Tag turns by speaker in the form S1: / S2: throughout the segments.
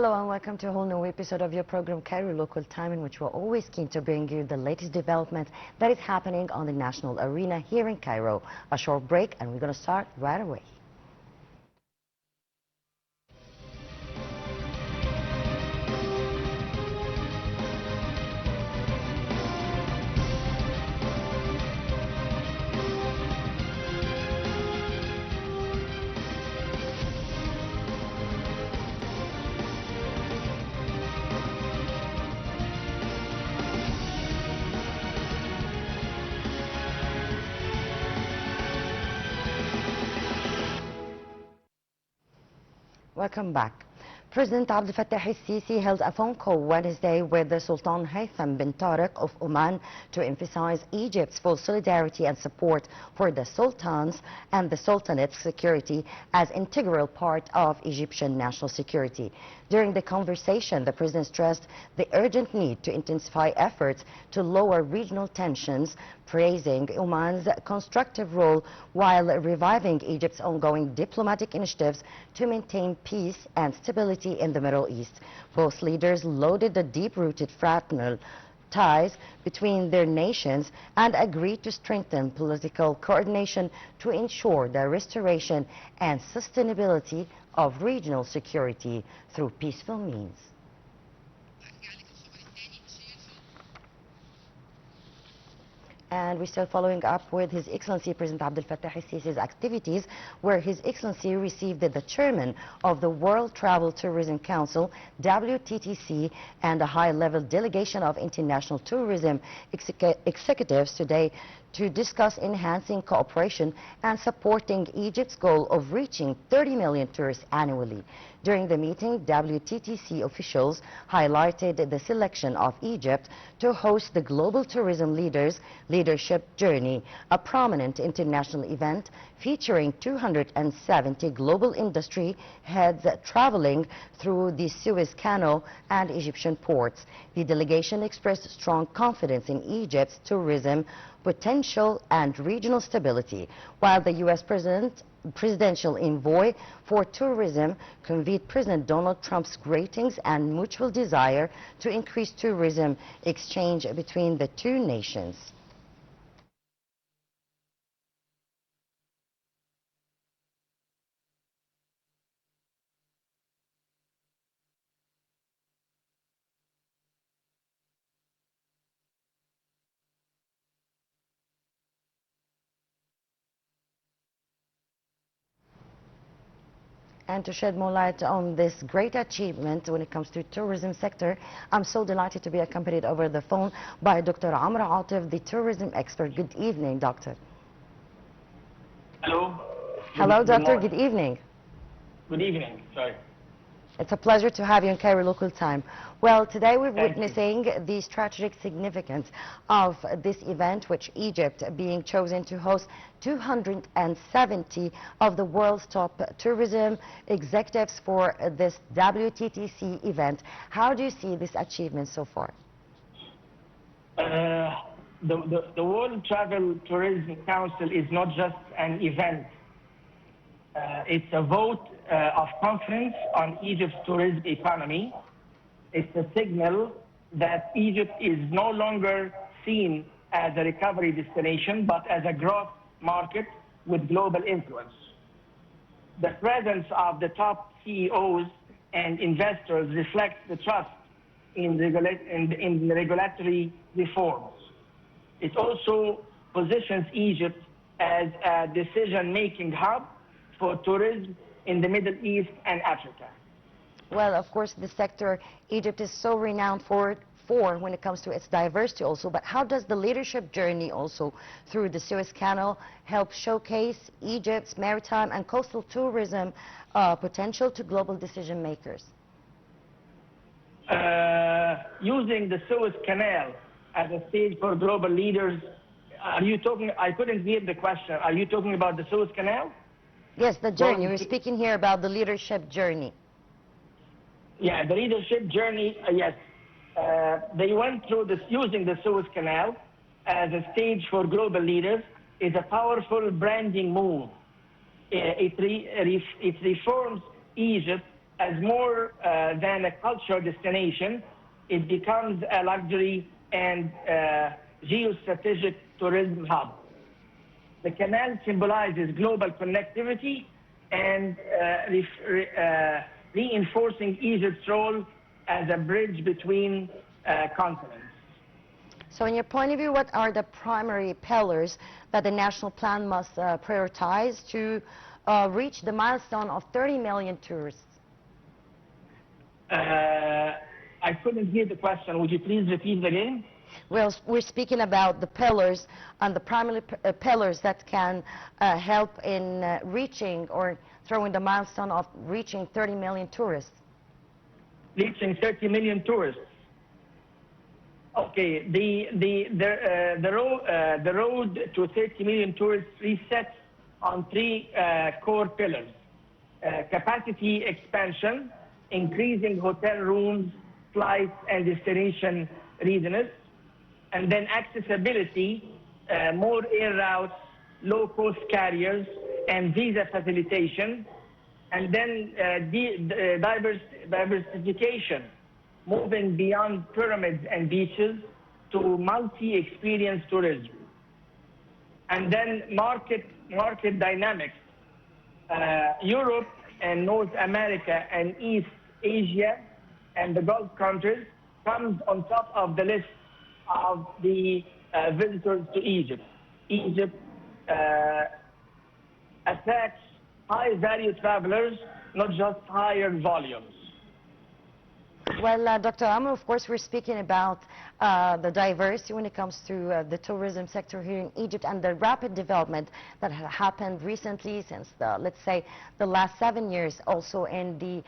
S1: Hello and welcome to a whole new episode of your program Cairo Local Time, in which we're always keen to bring you the latest development that is happening on the national arena here in Cairo. A short break and we're going to start right away. Welcome back. President Abdel Fattah al-Sisi held a phone call Wednesday with the Sultan Haytham bin Tariq of Oman to emphasize Egypt's full solidarity and support for the Sultan's and the Sultanate's security as integral part of Egyptian national security. During the conversation, the President stressed the urgent need to intensify efforts to lower regional tensions, praising Oman's constructive role while reviving Egypt's ongoing diplomatic initiatives to maintain peace and stability in the Middle East. Both leaders lauded the deep-rooted fraternal ties between their nations and agreed to strengthen political coordination to ensure the restoration and sustainability of regional security through peaceful means. And we're still following up with His Excellency President Abdel Fattah al-Sisi's activities, where His Excellency received the chairman of the World Travel Tourism Council, WTTC, and a high-level delegation of international tourism executives today to discuss enhancing cooperation and supporting Egypt's goal of reaching 30 million tourists annually. During the meeting, WTTC officials highlighted the selection of Egypt to host the Global Tourism Leadership Journey, a prominent international event featuring 270 global industry heads traveling through the Suez Canal and Egyptian ports. The delegation expressed strong confidence in Egypt's tourism potential and regional stability, while the U.S. presidential envoy for tourism conveyed President Donald Trump's greetings and mutual desire to increase tourism exchange between the two nations. And to shed more light on this great achievement when it comes to tourism sector, I'm so delighted to be accompanied over the phone by Dr. Amr Atef, the tourism expert. Good evening, doctor.
S2: Hello.
S1: Hello, doctor. Good evening.
S2: Good evening. Sorry.
S1: It's a pleasure to have you in Cairo Local Time. Well, today we're witnessing the strategic significance of this event, which Egypt being chosen to host 270 of the world's top tourism executives for this WTTC event. How do you see this achievement so far?
S2: The World Travel Tourism Council is not just an event. It's a vote of confidence on Egypt's tourism economy. It's a signal that Egypt is no longer seen as a recovery destination, but as a growth market with global influence. The presence of the top CEOs and investors reflects the trust in the regulatory reforms. It also positions Egypt as a decision-making hub for tourism in the Middle East and Africa.
S1: Well, of course, the sector Egypt is so renowned for when it comes to its diversity also, but how does the leadership journey also through the Suez Canal help showcase Egypt's maritime and coastal tourism potential to global decision makers?
S2: Using the Suez Canal as a stage for global leaders, are you talking, I couldn't hear the question, are you talking about the Suez Canal?
S1: Yes, the journey. We're speaking here about the leadership journey.
S2: Yeah, the leadership journey, yes. They went through this using the Suez Canal as a stage for global leaders is a powerful branding move. It reforms Egypt as more than a cultural destination. It becomes a luxury and geostrategic tourism hub. The canal symbolizes global connectivity and reinforcing Egypt's role as a bridge between continents.
S1: So in your point of view, what are the primary pillars that the national plan must prioritize to reach the milestone of 30 million tourists?
S2: I couldn't hear the question. Would you please repeat it again?
S1: Well, we're speaking about the pillars and the primary pillars that can help in reaching or throwing the milestone of reaching 30 million tourists.
S2: Reaching 30 million tourists. Okay, the road to 30 million tourists resets on three core pillars: capacity expansion, increasing hotel rooms, flights, and destination readiness, and then accessibility, more air routes, low-cost carriers, and visa facilitation, and then diversification, moving beyond pyramids and beaches to multi-experience tourism. And then market dynamics. Europe and North America and East Asia and the Gulf countries comes on top of the list of the visitors to Egypt. Egypt attracts high-value travelers, not just higher volumes.
S1: Well, Dr. Amr, of course, we're speaking about the diversity when it comes to the tourism sector here in Egypt and the rapid development that has happened recently since, let's say, the last 7 years, also in the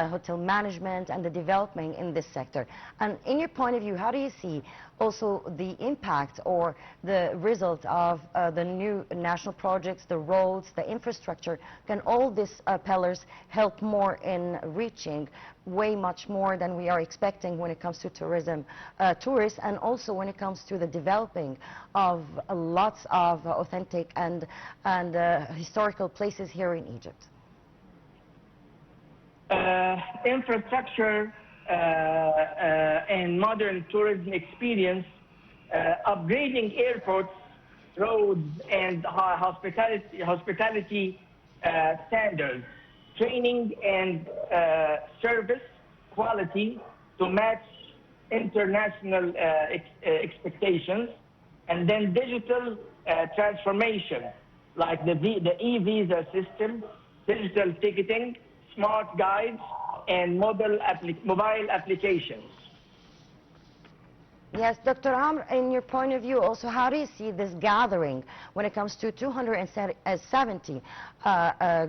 S1: hotel management and the development in this sector. And in your point of view, how do you see also the impact or the result of the new national projects, the roads, the infrastructure? Can all these pillars help more in reaching way much more than we are expecting when it comes to tourism, tourists, and also when it comes to the developing of lots of authentic and historical places here in Egypt?
S2: Infrastructure and modern tourism experience, upgrading airports, roads, and hospitality standards, training and service quality to match international expectations, and then digital transformation like the e-visa system, digital ticketing, smart guides, and mobile applications.
S1: Yes, Dr. Amr, in your point of view also, how do you see this gathering when it comes to 270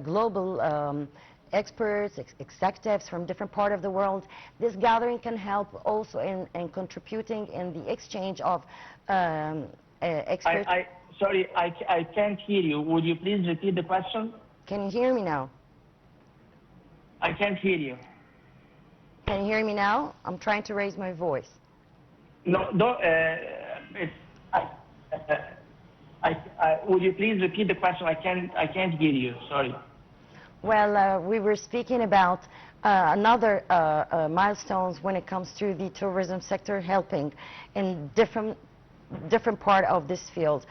S1: global experts, executives from different parts of the world? This gathering can help also in contributing in the exchange of experts.
S2: Sorry, I can't hear you. Would you please repeat the question?
S1: Can you hear me now?
S2: I can't hear you.
S1: Can you hear me now? I'm trying to raise my voice.
S2: No, don't. Would you please repeat the question? I can't hear you. Sorry.
S1: Well, we were speaking about another milestones when it comes to the tourism sector, helping in different part of this field.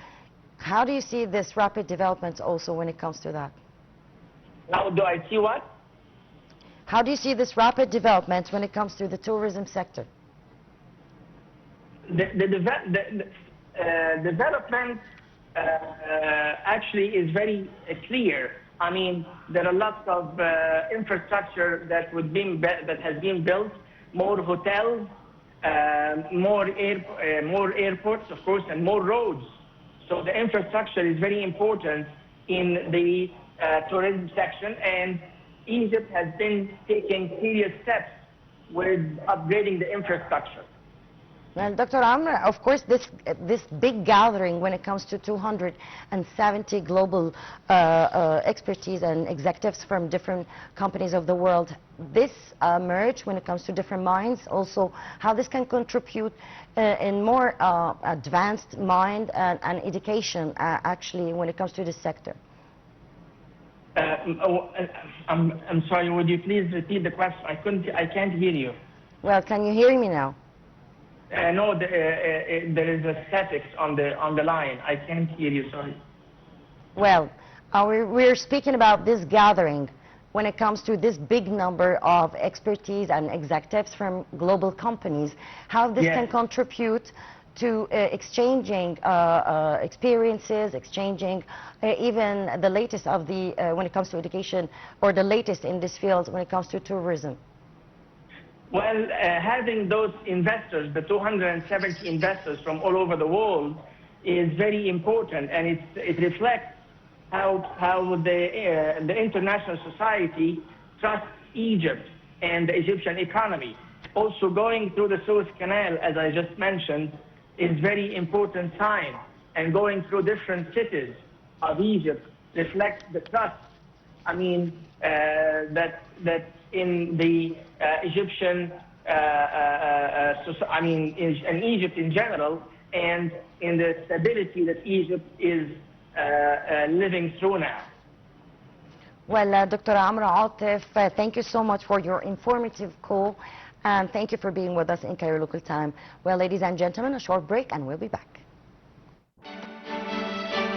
S1: How do you see this rapid development also when it comes to that?
S2: How do I see what?
S1: How do you see this rapid development when it comes to the tourism sector?
S2: The development actually is very clear. I mean, there are lots of infrastructure that has been built, more hotels, more airports, of course, and more roads. So the infrastructure is very important in the tourism section, and Egypt has been taking serious steps with upgrading the infrastructure.
S1: Well, Dr. Amr, of course, this big gathering when it comes to 270 global expertise and executives from different companies of the world, this merge when it comes to different minds, also how this can contribute in more advanced mind and education actually when it comes to this sector.
S2: I'm sorry, would you please repeat the question? I can't hear you.
S1: Well, can you hear me now?
S2: No, there is a static on the line. I can't hear you, sorry.
S1: Well, we're speaking about this gathering when it comes to this big number of expertise and executives from global companies, how this can contribute to exchanging experiences, exchanging even the latest of the, when it comes to education, or the latest in this field when it comes to tourism.
S2: Well, having those investors, the 270 investors from all over the world, is very important, and it reflects how the international society trusts Egypt and the Egyptian economy. Also, going through the Suez Canal, as I just mentioned, is very important sign, and going through different cities of Egypt reflects the trust. I mean, that in the Egyptian, in Egypt in general, and in the stability that Egypt is living through now.
S1: Well, Dr. Amr Atef, thank you so much for your informative call, and thank you for being with us in Cairo Local Time. Well, ladies and gentlemen, a short break and we'll be back.